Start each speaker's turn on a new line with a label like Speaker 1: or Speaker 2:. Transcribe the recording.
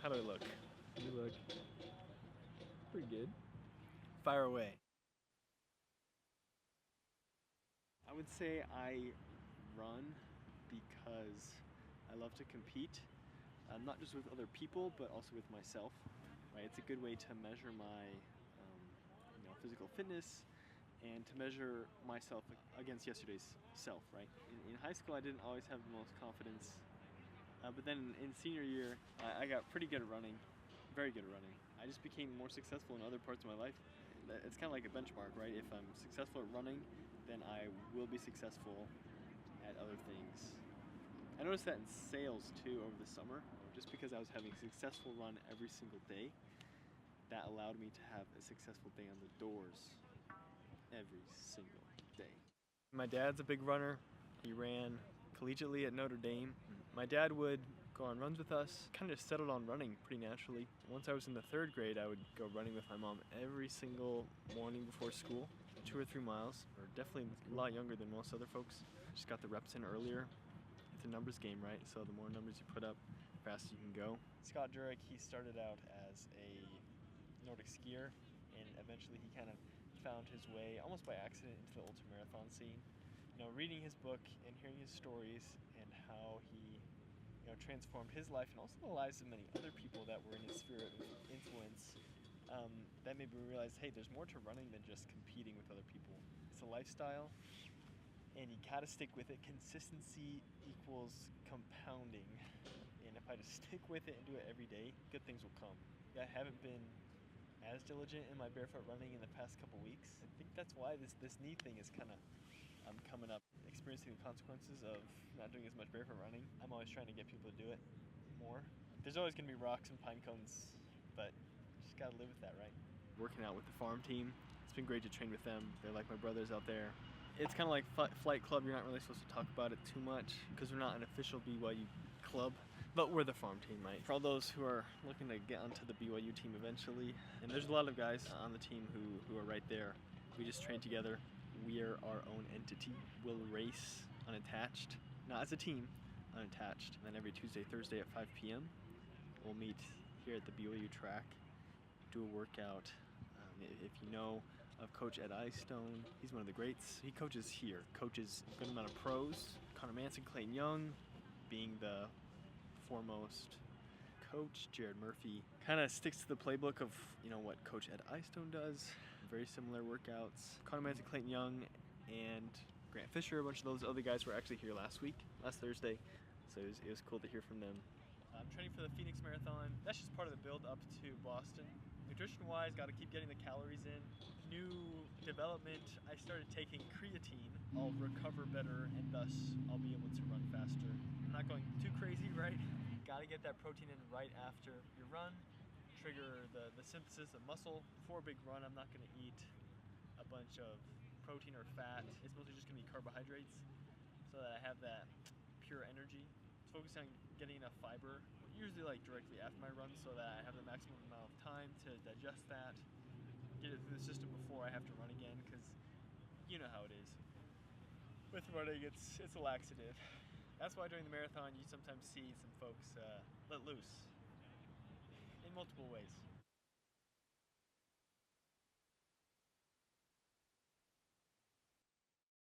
Speaker 1: How do I look? You look pretty good. Fire away. I would say I run because I love to compete, not just with other people, but also with myself. Right? It's a good way to measure my physical fitness and to measure myself against yesterday's self. Right? In high school, I didn't always have the most confidence, but then in senior year, I got pretty good at running, very good at running. I just became more successful in other parts of my life. It's kind of like a benchmark, right? If I'm successful at running, then I will be successful at other things. I noticed that in sales too over the summer, just because I was having a successful run every single day, that allowed me to have a successful day on the doors every single day. My dad's a big runner. He ran collegiately at Notre Dame. My dad would go on runs with us, kind of just settled on running pretty naturally. Once I was in the 3rd grade, I would go running with my mom every single morning before school, 2 or 3 miles, or definitely a lot younger than most other folks. Just got the reps in earlier. It's a numbers game, right? So the more numbers you put up, the faster you can go. Scott Jurek, he started out as a Nordic skier, and eventually he kind of found his way, almost by accident, into the ultramarathon scene. Reading his book and hearing his stories and how he transformed his life and also the lives of many other people that were in his sphere of influence, that made me realize, hey, there's more to running than just competing with other people. It's a lifestyle, and you gotta stick with it. Consistency equals compounding, and if I just stick with it and do it every day, good things will come. I haven't been as diligent in my barefoot running in the past couple weeks. I think that's why this knee thing is kind of coming up, experiencing the consequences of not doing as much barefoot running. I'm always trying to get people to do it more. There's always going to be rocks and pine cones, but you just got to live with that, right? Working out with the farm team, it's been great to train with them. They're like my brothers out there. It's kind of like Flight Club. You're not really supposed to talk about it too much because we're not an official BYU club, but we're the farm team, right? For all those who are looking to get onto the BYU team eventually, and there's a lot of guys on the team who are right there. We just train together. We are our own entity. We'll race unattached, not as a team, unattached. And then every Tuesday, Thursday at 5 p.m., we'll meet here at the BYU track, do a workout. If you know of Coach Ed Eyestone, he's one of the greats. He coaches here, coaches a good amount of pros. Connor Manson, Clayton Young, being the foremost coach. Jared Murphy kind of sticks to the playbook of what Coach Ed Eyestone does. Very similar workouts. Connor Manson, Clayton Young, and Grant Fisher, a bunch of those other guys were actually here last Thursday. So it was cool to hear from them. I'm training for the Phoenix Marathon. That's just part of the build up to Boston. Nutrition-wise, got to keep getting the calories in. New development, I started taking creatine. I'll recover better, and thus I'll be able to run faster. I'm not going too crazy, right? Got to get that protein in right after your run. Trigger the synthesis of muscle. Before a big run, I'm not going to eat a bunch of protein or fat. It's mostly just going to be carbohydrates so that I have that pure energy. Focusing on getting enough fiber, usually directly after my run, so that I have the maximum amount of time to digest that, get it through the system before I have to run again, because you know how it is. With running, it's a laxative. That's why during the marathon you sometimes see some folks let loose in multiple ways.